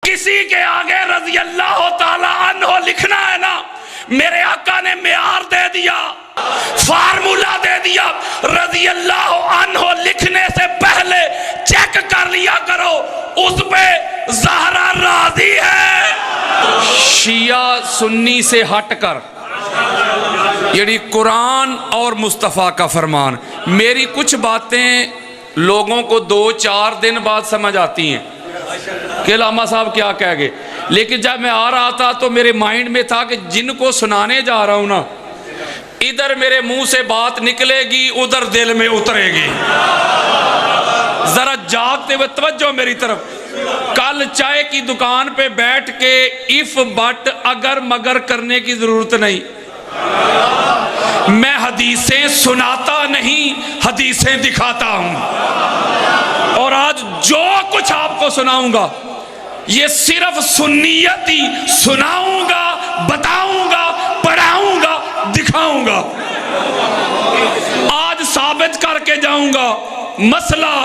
किसी के आगे रजी अल्लाह ताला अन्हो लिखना है ना, मेरे आका ने मेयार दे दिया, फार्मूला दे दिया। रजी अल्लाह अन्हो लिखने से पहले चेक कर लिया करो उस पे ज़हरा राजी है। शिया सुन्नी से हटकर यानी कुरान और मुस्तफ़ा का फरमान, मेरी कुछ बातें लोगों को 2-4 दिन बाद समझ आती हैं कि लामा साहब क्या कह गए, लेकिन जब मैं आ रहा था तो मेरे माइंड में था कि जिनको सुनाने जा रहा हूं ना, इधर मेरे मुंह से बात निकलेगी उधर दिल में उतरेगी। जरा जागते हुए तवज्जो मेरी तरफ। कल चाय की दुकान पे बैठ के इफ बट अगर मगर करने की जरूरत नहीं। मैं हदीसें सुनाता नहीं, हदीसें दिखाता हूं। और आज जो कुछ आपको सुनाऊंगा ये सिर्फ सुन्नियत ही सुनाऊंगा, बताऊंगा, पढ़ाऊंगा, दिखाऊंगा। आज साबित करके जाऊंगा मसला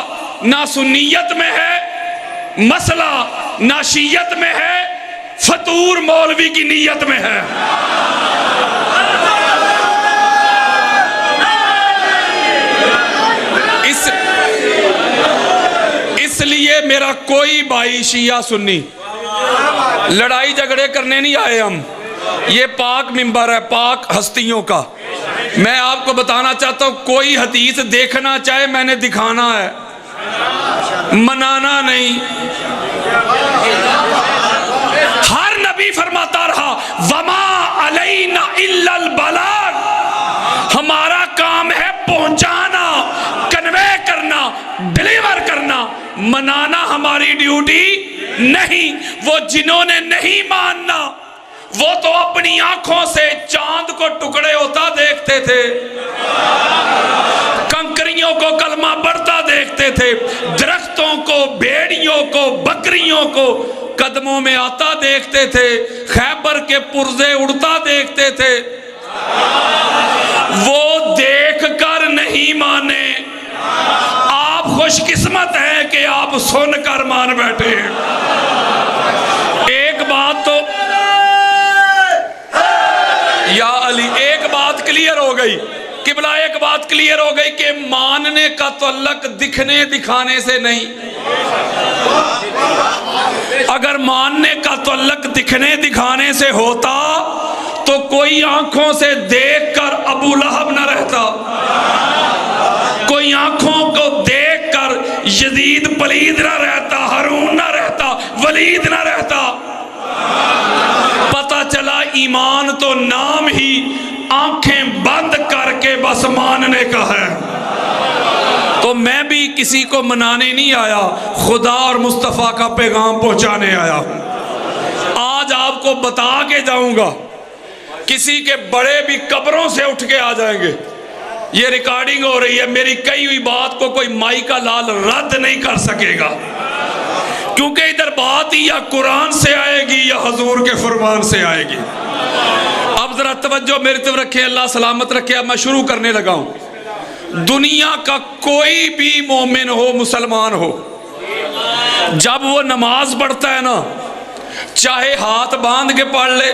ना सुन्नियत में है, मसला ना शीयत में है, फतूर मौलवी की नीयत में है। इसलिए मेरा कोई भाई शिया सुन्नी लड़ाई झगड़े करने नहीं आए हम। ये पाक मिंबर है पाक हस्तियों का। मैं आपको बताना चाहता हूं, कोई हदीस देखना चाहे मैंने दिखाना है, मनाना नहीं। हर नबी फरमाता रहा वमा अलैना इल्लल बलाग, हमारा काम है पहुंचाना, कन्वे करना, डिलीवर करना, मनाना हमारी ड्यूटी नहीं। वो जिन्होंने नहीं मानना वो तो अपनी आंखों से चांद को टुकड़े होता देखते थे, कंकरियों को कलमा बढ़ता देखते थे, दरख्तों को, भेड़ियों को, बकरियों को कदमों में आता देखते थे, खैबर के पुर्जे उड़ता देखते थे। वो देख कर नहीं माने। आप खुशकिस्मत हैं कि आप सुनकर मान बैठे हैं। एक बात तो या अली, एक बात क्लियर हो गई किबला, एक बात क्लियर हो गई कि मानने का तअल्लुक दिखने दिखाने से नहीं। अगर मानने का तअल्लुक दिखने दिखाने से होता तो कोई आंखों से देखकर अबू लहब न रहता, कोई आंखों को देखकर यजीद पलीद न रहता, हारून न रहता, वलीद न रहता। पता चला ईमान तो नाम ही आंखें बंद करके बस मानने का है। तो मैं भी किसी को मनाने नहीं आया, खुदा और मुस्तफ़ा का पैगाम पहुंचाने आया। आज आपको बता के जाऊंगा, किसी के बड़े भी कब्रों से उठ के आ जाएंगे। ये रिकॉर्डिंग हो रही है, मेरी कही हुई बात को कोई माई का लाल रद्द नहीं कर सकेगा, क्योंकि इधर बात ही या कुरान से आएगी या हुजूर के फरमान से आएगी। अब जरा तवज्जो मेरी तरफ रखे, अल्लाह सलामत रखे। अब मैं शुरू करने लगा हूं। दुनिया का कोई भी मोमिन हो, मुसलमान हो, जब वो नमाज पढ़ता है ना, चाहे हाथ बांध के पढ़ ले,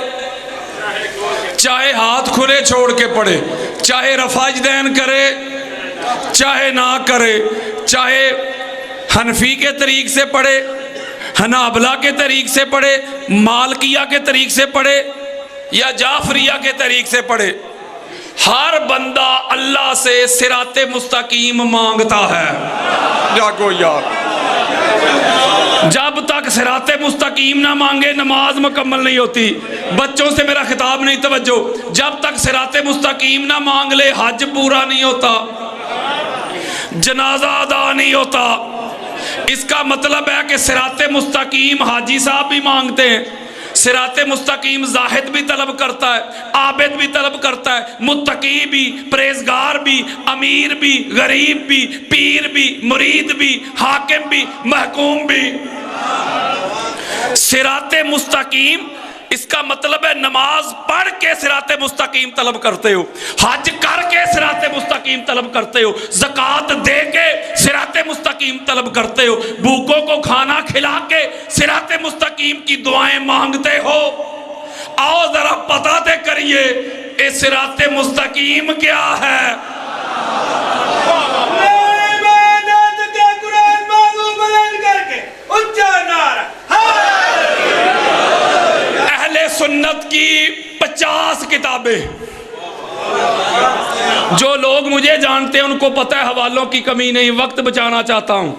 चाहे हाथ खुले छोड़ के पढ़े, चाहे रफाजदैन करे चाहे ना करे, चाहे हनफी के तरीक से पढ़े, हनाबला के तरीक से पढ़े, मालकिया के तरीक से पढ़े या जाफरिया के तरीक से पढ़े, हर बंदा अल्लाह से सिराते मुस्तकीम मांगता है। जागो यार, जब तक सिराते मुस्तकीम ना मांगे नमाज मुकम्मल नहीं होती। बच्चों से मेरा खिताब नहीं, तवज्जो, जब तक सिराते मुस्तकीम ना मांग ले हज पूरा नहीं होता, जनाजा अदा नहीं होता। इसका मतलब है कि सिराते मुस्तकीम हाजी साहब भी मांगते हैं, सिराते मुस्तकीम जाहिद भी तलब करता है, आबिद भी तलब करता है, मुत्तकी भी, परहेजगार भी, अमीर भी, गरीब भी, पीर भी, मुरीद भी, हाकिम भी, महकूम भी। सिराते मुस्तकीम इसका मतलब है नमाज पढ़ के सिराते मुस्तकीम तलब करते हो, हज करके सिराते मुस्तकीम तलब करते हो, ज़कात दे के सिराते मुस्तकीम तलब करते हो, भूखों को खाना खिला के सिराते मुस्तकीम की दुआएं मांगते हो। आओ जरा पता तो करिए ये सिराते मुस्तकीम क्या है। अहले सुन्नत की 50 किताबें, जो लोग मुझे जानते हैं उनको पता है हवालों की कमी नहीं, वक्त बचाना चाहता हूं।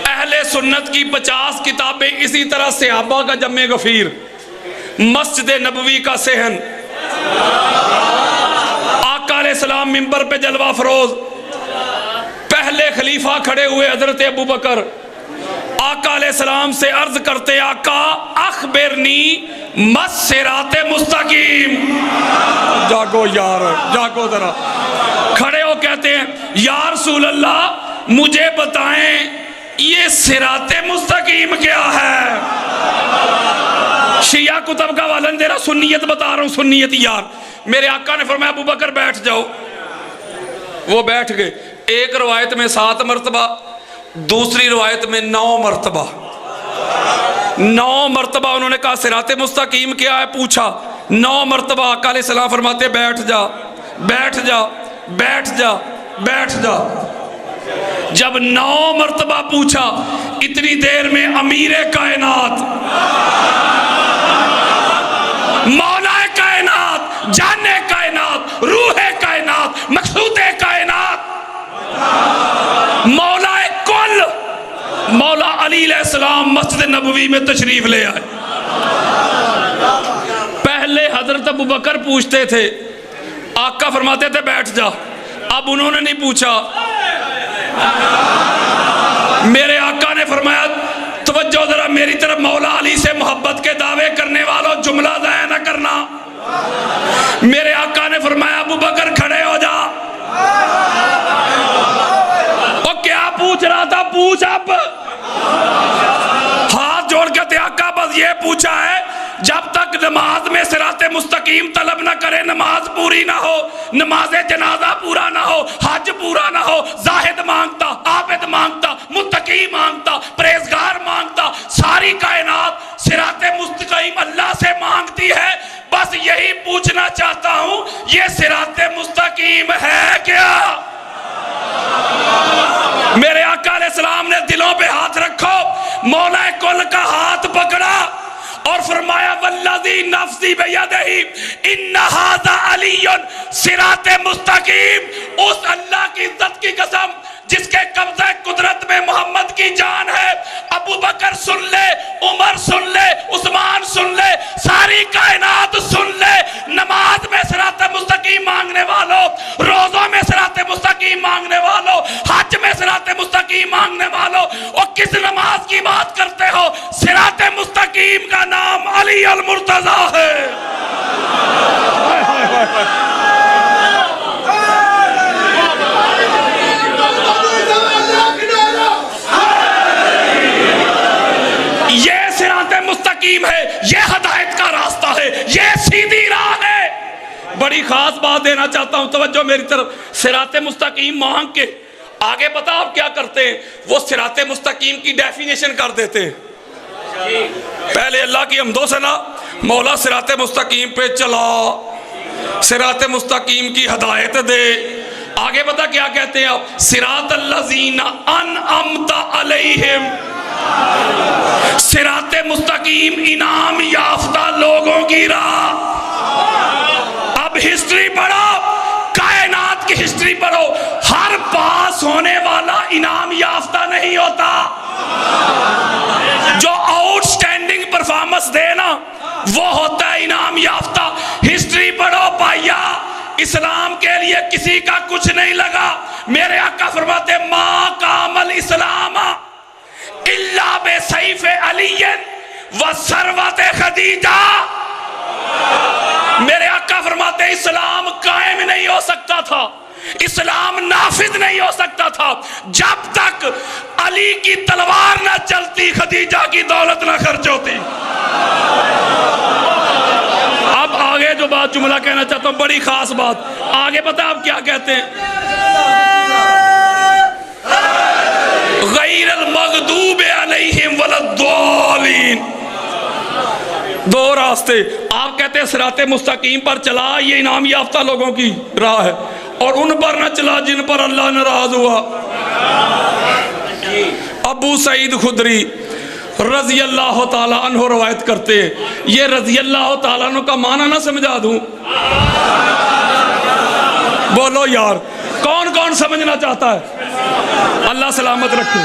अहले सुन्नत की 50 किताबें, इसी तरह सहाबा का जम्मे गफीर, मस्जिद नबवी का सेहन, आका अलैहिस्सलाम मिंबर पे जलवा फरोज, पहले खलीफा खड़े हुए हजरत अबू बकर, आका अलैहिस्सलाम से अर्ज करते आका अखबिरनी मस्सिराते मुस्तकीम। जागो यार, जागो जरा। खड़े हो कहते हैं या रसूल अल्लाह मुझे बताएं ये सिराते मुस्तकीम क्या है। शिया कुतब का वालन दे रहा, सुन्नियत बता रहा हूं, सुन्नियत यार। मेरे आका ने फरमाया अबू बकर बैठ जाओ, वो बैठ गए। एक रवायत में 7 मरतबा, दूसरी रवायत में 9 मरतबा, 9 मरतबा उन्होंने कहा सिराते मुस्तकीम क्या है, पूछा 9 मरतबा। आका अलैहिस्सलाम फरमाते बैठ जा, बैठ जा, बैठ जा, बैठ जा। जब 9 मरतबा पूछा, इतनी देर में अमीरे कायनात, मौलाए कायनात, जाने कायनात, रूहे कायनात, मकसूदे कायनात, मौलाए कुल मौला अली अलैहिस्सलाम मस्जिद नबवी में तशरीफ ले आए। पहले हजरत अबू बकर पूछते थे, आका फरमाते थे बैठ जा। अब उन्होंने नहीं पूछा, मेरे आका ने फरमाया तवज्जो जरा मेरी तरफ, मौला अली से मोहब्बत के दावे करने वालों जुमला ज़ाया न करना। मेरे आका ने फरमाया अबू बकर खड़े हो जा। और क्या पूछ रहा था, पूछ। अब हाथ जोड़ के आका बस ये पूछा है जब तक नमाज में सिराते मुस्तकीम तलब ना करे नमाज पूरी ना हो, नमाज जनाजा पूरा ना हो, हज पूरा ना हो, जाहिद मांगता, आबिद मांगता, मुत्तकी मांगता, परहेजगार मांगता, सारी कायनात सिराते मुस्तकीम अल्लाह से मांगती है। बस यही पूछना चाहता हूं ये सिराते मुस्तकीम है क्या। मेरे आका अलैहिस्सलाम ने दिलों पे हाथ रखो, मौला कुल का हाथ पकड़ा और फरमाया वल्लज़ी नफ्सी बियदिही इन्न हाज़ा अलीयुन सिराते मुस्तकीम। उस अल्लाह की इज्जत की कसम जिसके कब्ज़े कुदरत में मोहम्मद की जान है, अबू बकर सुन ले, उमर सुन ले, उस्मान सुन ले, सारी कायनात सुन ले, नमाज में सिराते मुस्तकीम मांगने वालों, रोज़ों में सिराते मुस्तकीम मांगने वालों, हज में सिराते मुस्तकीम मांगने वालों, और किस नमाज की बात करते हो। सिराते मुस्तकीम का नाम अली अल मुर्तज़ा है। ये सिराते मुस्तकीम है, ये हदायत का रास्ता है, ये सीधी राह है। बड़ी खास बात देना चाहता हूं, तवज्जो मेरी तरफ। सिराते मुस्तकीम मांग के आगे पता आप क्या करते हैं, वो सिराते मुस्तकीम की डेफिनेशन कर देते हैं। पहले अल्लाह की हम्दो से ना मौला सिराते मुस्तकीम पे चला, सिराते मुस्तकीम की हदायत दे। आगे पता क्या कहते हैं आप, सिरातल्लज़ीना अनअमता अलैहिम, सिराते मुस्तकीम इनाम याफ्ता लोगों की राह। अब हिस्ट्री पढ़ो, कायनात की हिस्ट्री पढ़ो, हर पास होने वाला इनाम याफ्ता नहीं होता। जो आउटस्टैंडिंग परफॉर्मेंस दे ना वो होता है इनाम याफ्ता। हिस्ट्री पढ़ो पाया, इस्लाम के लिए किसी का कुछ नहीं लगा। मेरे आका फरमाते मा कामल इस्लाम इल्ला बे सैफ अलीयन व सरवत खदीजा। मेरे आका फरमाते इस्लाम कायम नहीं हो सकता था, इस्लाम नाफिज नहीं हो सकता था जब तक अली की तलवार ना चलती, खदीजा की दौलत ना खर्च होती। जुमला कहना चाहता हूं, बड़ी खास बात। आगे पता है आप क्या कहते हैं? गैरल मगदूबे अलैहिम वलद्दालीन। दो रास्ते। आप कहते हैं सिराते मुस्तकीम पर चला, ये इनाम याफ्ता लोगों की राह है, और उन पर न चला जिन पर अल्लाह नाराज हुआ। अबू सईद खुदरी रजी अल्लाह ताला अन्हु रवायत करते हैं। ये रजी अल्लाह ताला अन्हु का माना ना समझा दूं? बोलो यार, कौन कौन समझना चाहता है? अल्लाह सलामत रखे।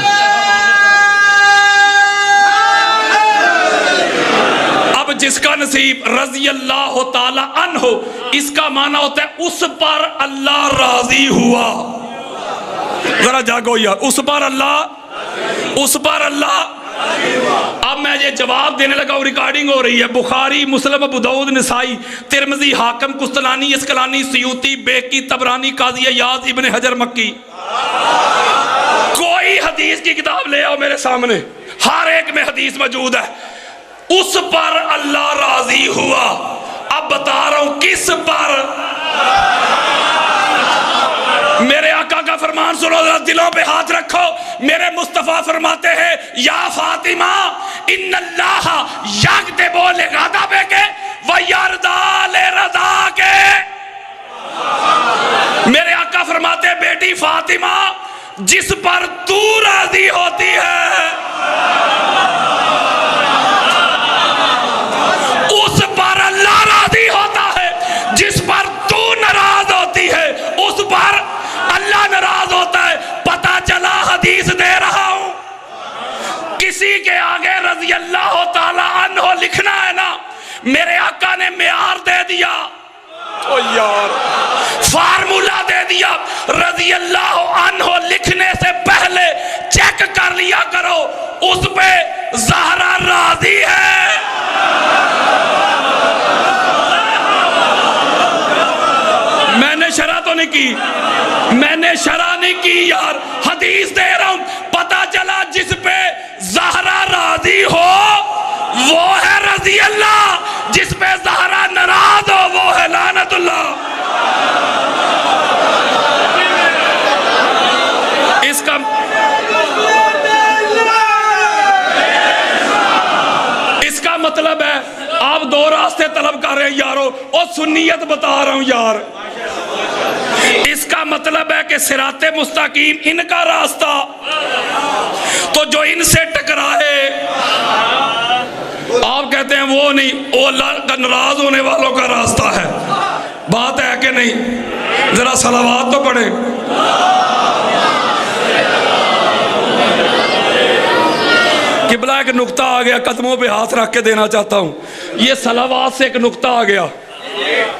अब जिसका नसीब रजी अल्लाह ताला अन्हु, इसका माना होता है उस पर अल्लाह राजी हुआ। जरा जागो यार, उस पर अल्लाह, उस पर अल्लाह। अब मैं ये जवाब देने लगा हूं, रिकॉर्डिंग हो रही है। बुखारी, मुस्लिम, अबू दाऊद, निसाई, तिरमिजी, हाकिम, कुस्तलानी, अस्कलानी, सयूती, बेकी, तबरानी, काजी अय्याज, इब्न हजर मक्की। कोई हदीस की किताब ले आओ मेरे सामने, हर एक में हदीस मौजूद है, उस पर अल्लाह राजी हुआ। अब बता रहा हूं किस पर। मेरे आका का फरमान सुनो, दिलों पे हाथ रखो। मेरे मुस्तफा फरमाते हैं, या फातिमा इन्नल्लाह यग़्ज़िबु लिग़ज़बिके के व यरदा लिरदा के। मेरे आका फरमाते हैं, बेटी फातिमा, जिस पर तू राजी होती है उस पर अल्लाह राजी होता है। जिस पर तू नाराज होती है उस पर अल्लाह नाराज होता है। पता चला, हदीस दे रहा हूं, किसी के आगे रजी अल्लाह ताला अन्हो लिखना है ना, मेरे आका ने मेयार दे दिया। ओ यार, फार्मूला दे दिया। रजी अल्लाह अन्हो लिखने से पहले चेक कर लिया करो उस पे ज़हरा राजी है। मैंने शरा तो नहीं की, मैंने शरा नहीं की यार, हदीस दे रहा हूं। पता चला जिस पे ज़हरा राजी हो वो है रजी अल्लाह, जिस पे ज़हरा नाराज हो वो है लानतुल्लाह। इसका मतलब है आप दो रास्ते तलब कर रहे हैं यारो, और सुन्नियत बता रहा हूं यार। इसका मतलब है कि सिराते मुस्तकीम इनका रास्ता, तो जो इनसे टकराए आप कहते हैं वो नहीं, वो अल्लाह का नाराज होने वालों का रास्ता है। बात है कि नहीं? जरा सलावात तो पढ़े। किबला एक नुक्ता आ गया, कदमों पे हाथ रख के देना चाहता हूं। ये सलावात से एक नुक्ता आ गया,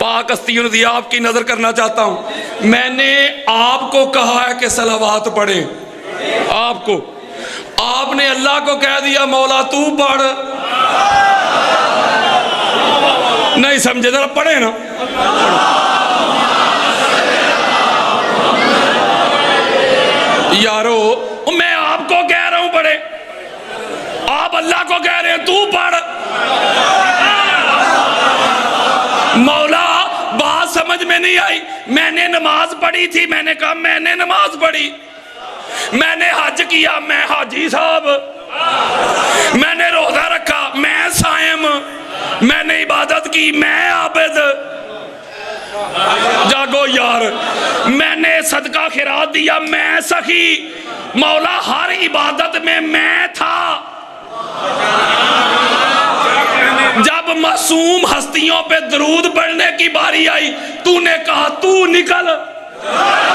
पाक हस्तियों ने दिया, आपकी नजर करना चाहता हूं। मैंने आपको कहा है कि सलावात पढ़े, आपको, आपने अल्लाह को कह दिया मौला तू पढ़। नहीं समझे, जरा पढ़े ना। यारो, मैं आपको कह रहा हूं पढ़े, आप अल्लाह को कह रहे हैं तू पढ़। मौला, बात समझ में नहीं आई। मैंने नमाज पढ़ी थी, मैंने कहा मैंने नमाज पढ़ी। मैंने हज किया, मैं हाजी साहब। मैंने रोजा रखा, मैं सायम। मैंने इबादत की, मैं आबिद। जागो यार, मैंने सदका खिरात दिया, मैं सखी। मौला, हर इबादत में मैं था। जब मासूम हस्तियों पे दरूद पढ़ने की बारी आई, तूने कहा तू निकल।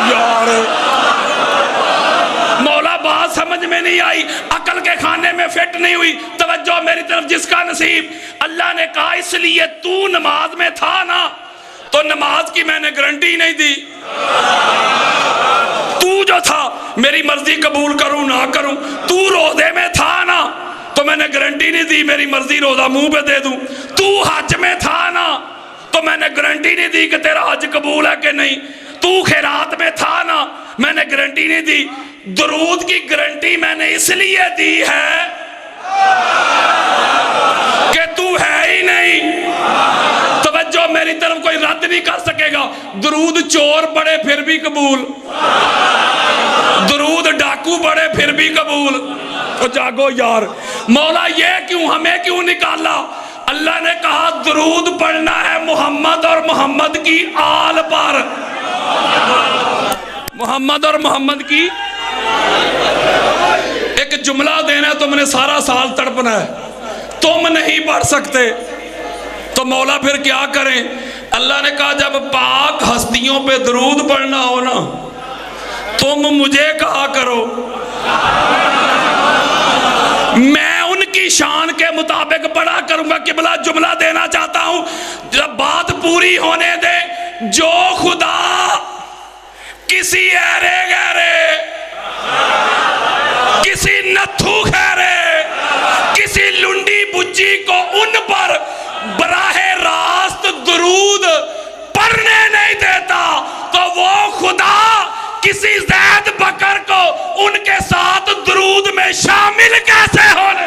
यार मौला, बात समझ में नहीं आई, अकल के खाने में फिट नहीं हुई। तवज्जो मेरी तरफ, जिसका नसीब। अल्लाह ने कहा इसलिए तू नमाज में था ना, तो नमाज की मैंने गारंटी नहीं दी। तू जो था, मेरी मर्जी कबूल करूं ना करूं, तू रोजे में था ना, तो मैंने गारंटी नहीं दी मेरी मर्जी रोजा मुंह पे दे दूं। तू हज में था ना, तो मैंने गारंटी नहीं दी कि तेरा हज कबूल है कि नहीं। तू खैरात में था ना, मैंने गारंटी नहीं दी। दरूद की गारंटी मैंने इसलिए दी है कि तू है ही नहीं। तवज्जो मेरी तरफ, कोई रद्द दरूद चोर पड़े फिर भी कबूल, दरूद डाकू पड़े फिर भी कबूल। तो जागो यार, मौला ये क्यों, हमें क्यों निकाला? अल्लाह ने कहा दरूद पढ़ना है मोहम्मद और मोहम्मद की आल पर, मोहम्मद और मोहम्मद की। एक जुमला देना है, तुमने सारा साल तड़पना है, तुम नहीं पढ़ सकते तो मौला फिर क्या करें? अल्लाह ने कहा जब पाक हस्तियों पे दरूद पढ़ना हो ना, तुम मुझे कहा करो, मैं उनकी शान के मुताबिक पढ़ा करूंगा। किबला जुमला देना चाहता हूं, जब बात पूरी होने दे, जो खुदा किसी ऐरे गहरे, किसी नथु खैरे, किसी लुंडी बुच्ची को उन पर बराहे रास्त दरूद पढ़ने नहीं देता, तो वो खुदा किसी जैद बकर को उनके साथ दरूद में शामिल कैसे होने?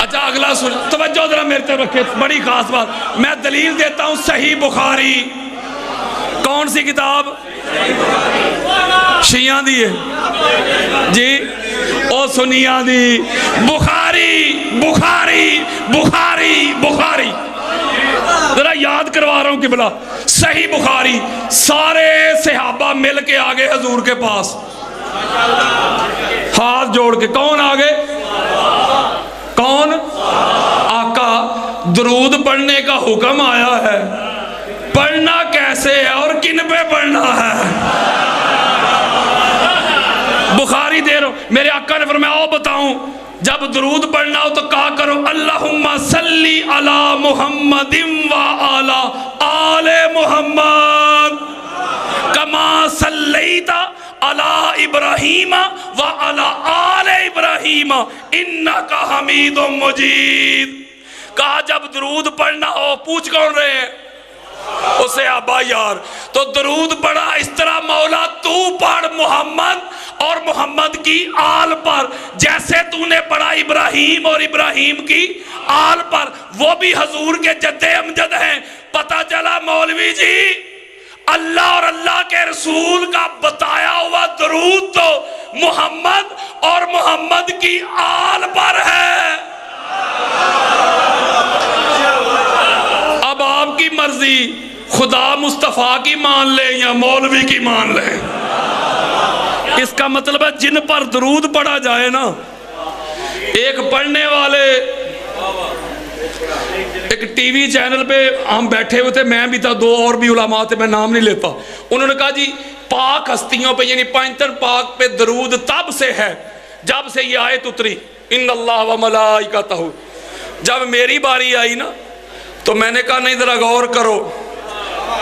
अच्छा अगला सुन, तवज्जो जरा मेरे तरफ रखे, बड़ी खास बात मैं दलील देता हूं। सही बुखारी, कौन सी किताब? शिया दी है जी, ओ सुनिया दी। बुखारी बुखारी बुखारी बुखारी, जरा याद करवा रहा हूं कि बोला सही बुखारी। सारे सहाबा मिल के आ गए हजूर के पास, हाथ जोड़ के। कौन आ गए? कौन? आका, दरूद पढ़ने का हुक्म आया है, पढ़ना कैसे है और किन पे पढ़ना है? बुखारी दे रहा हूं, मेरे आका ने फरमाया आओ बताऊं, जब दरूद पढ़ना हो तो कहा करो अल्लाहुम्मा सल्ली अला मुहम्मदिन व अला आले मुहम्मद कमा सल्लैता अला इब्राहीम व अला आले इब्राहीम इन्नका हमीदुम मजीद। कहा जब दरूद पढ़ना हो, पूछ कौन रहे हैं? उसे आबा यार, तो दरूद पढ़ा इस तरह, मौला तू पढ़ मोहम्मद और मोहम्मद की आल पर, जैसे तूने पढ़ा इब्राहिम और इब्राहिम की आल पर, वो भी हजूर के जद्दे अमजद हैं। पता चला मौलवी जी, अल्लाह और अल्लाह के रसूल का बताया हुआ दरूद तो मोहम्मद और मोहम्मद की आल पर है। अब आपकी मर्जी, खुदा मुस्तफा की मान ले या मौलवी की मान ले। इसका मतलब है जिन पर दरूद पढ़ा जाए ना, एक पढ़ने वाले, एक टीवी चैनल पे हम बैठे हुए थे, मैं भी था, दो और भी उलमा थे, मैं नाम नहीं लेता। उन्होंने कहा जी पाक हस्तियों पे यानी पैंतर पाक पे दरूद तब से है जब से ये आयत उतरी इन्नल्लाह व मलाइकतहू। जब मेरी बारी आई ना तो मैंने कहा नहीं जरा गौर करो,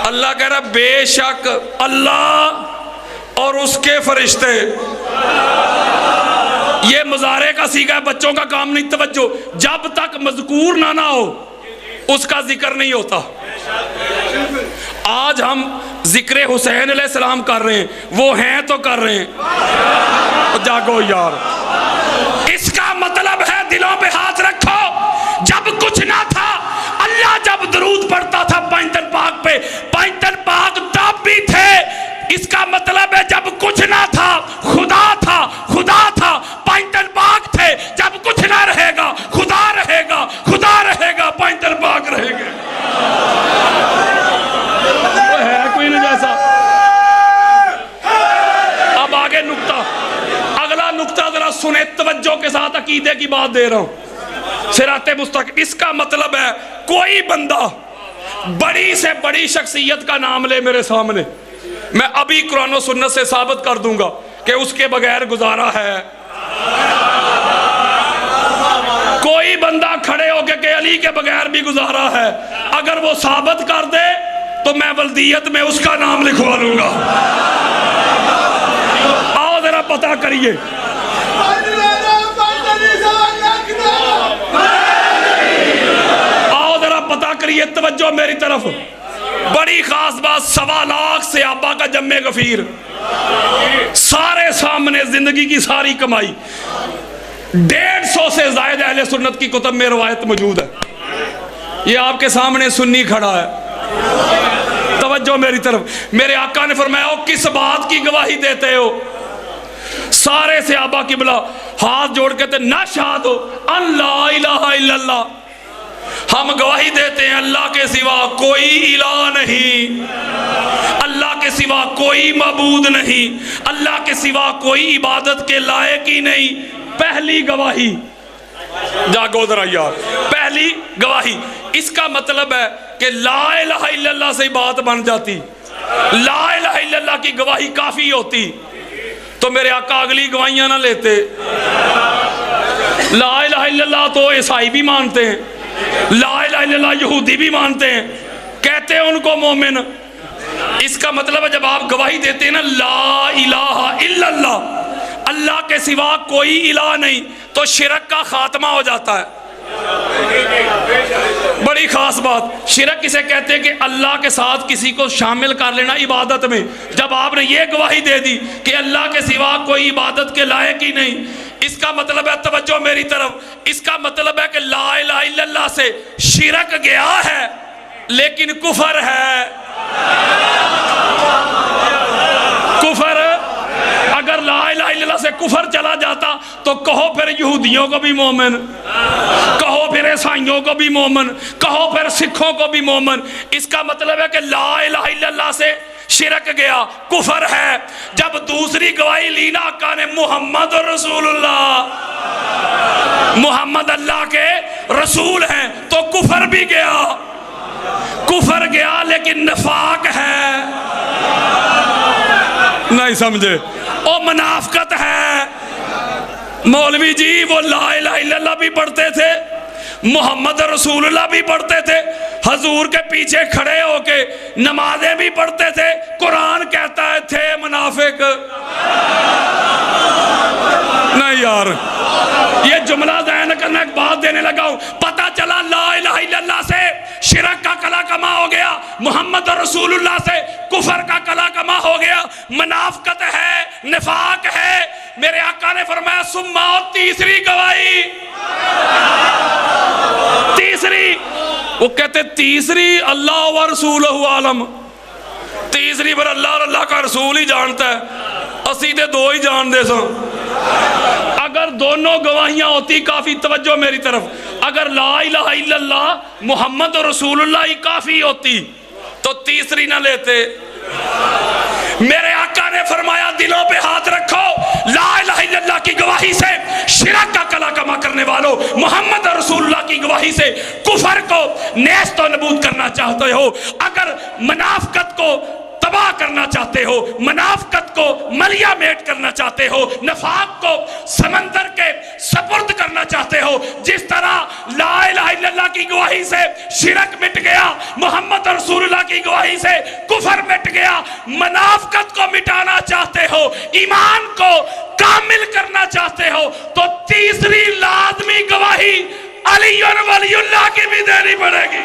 अल्लाह कह रहा बेशक अल्लाह और उसके फरिश्ते, ये मुजारे का सीगा, बच्चों का काम नहीं। तवज्जो, जब तक मज़कूर ना हो उसका जिक्र नहीं होता। आज हम जिक्र हुसैन अलैहिस्सलाम कर रहे हैं, वो हैं तो कर रहे हैं। तो जागो यार, इसका मतलब है दिलों पे हाथ रखो, जब कुछ ना था अल्लाह जब दरूद पढ़ता था पैंतन पाक पे, पैंतन पाक तब भी थे। इसका मतलब है जब कुछ ना था खुदा था, खुदा था पैंतन पाक थे। जब कुछ ना रहेगा खुदा रहेगा, खुदा रहेगा पैंतन पाक रहेगा। तो है कोई नहीं जैसा। अब आगे नुक्ता, अगला नुक्ता जरा सुने तवज्जो के साथ, अकीदे की बात दे रहा हूं, सिराते मुस्तकीम। इसका मतलब है कोई बंदा बड़ी से बड़ी शख्सियत का नाम ले मेरे सामने, मैं अभी कुरान और सुन्नत से साबित कर दूंगा कि उसके बगैर गुजारा है। कोई बंदा खड़े होके के अली के बगैर भी गुजारा है, अगर वो साबित कर दे तो मैं वल्दियत में उसका नाम लिखवा लूंगा। आओ जरा पता करिए, आओ जरा पता करिए, तवज्जो मेरी तरफ। बड़ी खास बात, 1.25 लाख सहाबा का जम्मे गफीर, सारे सामने जिंदगी की सारी कमाई, 150 से ज्यादा अहले सुन्नत की कुतुब में रवायत मौजूद है। ये आपके सामने सुन्नी खड़ा है, तवज्जो मेरी तरफ। मेरे आका ने फरमाया, ओ किस बात की गवाही देते हो? सारे सहाबा किबला हाथ जोड़ के थे, ना शाहदो अल्लाह इलाहा इल्लल्लाह, हम गवाही देते हैं अल्लाह के सिवा कोई इलाह नहीं, अल्लाह के सिवा कोई मबूद नहीं, अल्लाह के सिवा कोई इबादत के लायक ही नहीं। पहली गवाही, जागो उधर यार, पहली गवाही। इसका मतलब है कि ला इलाहा इल्लल्लाह से बात बन जाती, ला इलाहा इल्लल्लाह की गवाही काफी होती तो मेरे आका अगली गवाहियां ना लेते। ला इलाहा इल्लल्लाह तो ईसाई भी मानते हैं, ला इलाहा इल्लल्लाह यहूदी भी मानते हैं, कहते हैं उनको मोमिन। इसका मतलब है जब आप गवाही देते हैं ना ला इलाहा इल्लल्लाह, अल्लाह के सिवा कोई इलाह नहीं, तो शिरक का खात्मा हो जाता है। बड़ी खास बात, शिरक किसे कहते हैं कि अल्लाह के साथ किसी को शामिल कर लेना इबादत में। जब आपने ये गवाही दे दी कि अल्लाह के सिवा कोई इबादत के लायक ही नहीं, इसका मतलब है, तवज्जो मेरी तरफ, इसका मतलब है कि ला इलाहा इल्लल्लाह से शिरक गया है लेकिन कुफर है। कुफर, अगर ला इलाहा इल्लल्लाह से कुफर चला जाता तो कहो फिर यहूदियों को भी मोमिन, कहो फिर ईसाइयों को भी मोमिन, कहो फिर सिखों को भी मोमिन। इसका मतलब है कि ला इलाहा इल्लल्लाह से शिरक गया, कुफर है। जब दूसरी गवाही ली ना आका ने, मुहम्मद रसूलुल्लाह, मुहम्मद अल्लाह के रसूल हैं, तो कुफर भी गया, कुफर गया लेकिन नफाक है। नहीं समझे? ओ मुनाफकत है। मौलवी जी वो ला इलाहा इल्लल्लाह भी पढ़ते थे, मोहम्मद रसूलुल्लाह भी पढ़ते थे, हजूर के पीछे खड़े होके नमाजें भी पढ़ते थे, कुरान कहता है थे मुनाफिक। नहीं यार, ये जुमला ज़हन करना, एक बात देने लगा हूं। पता चला ला इलाहा इल्लल्लाह से शिरक का कला कमा हो गया, मोहम्मद रसूलुल्लाह से कुफर का कला कमा हो गया, मुनाफकत है, निफाक है। मेरे आका ने फरमाया सुम्मा, और तीसरी गवाही, तीसरी, वो कहते तीसरी अल्लाह व रसूलहु आलम, तीसरी पर अल्लाह और अल्लाह का रसूल ही जानता है, असी ते दो ही जानते सो। अगर दोनों गवाहियां होती काफी, तवज्जो मेरी तरफ, अगर ला इलाहा इल्लल्लाह मुहम्मद रसूलुल्लाह ही काफी होती तो तीसरी ना लेते। मेरे आका ने फरमाया दिलों पे हाथ रखो, ला इलाहा इल्लल्लाह की गवाही से शिरक का कला कमा करने वालों, मोहम्मद रसूलुल्लाह की गवाही से कुफर को नेस्त व नबूद करना चाहते हो, अगर मुनाफकत को तबाह करना चाहते हो, मुनाफकत को मलिया मेट करना चाहते हो, नफाक को समंदर के सपुर्द करना चाहते हो, जिस तरह ला इलाहा इल्लल्लाह की गवाही से शिरक मिट गया, मोहम्मद रसूलुल्लाह की गवाही से कुफर मिट गया, मुनाफकत को मिटाना चाहते हो, ईमान को कामिल करना चाहते हो, तो तीसरी लाजमी गवाही अली वलीउल्लाह की भी देनी पड़ेगी।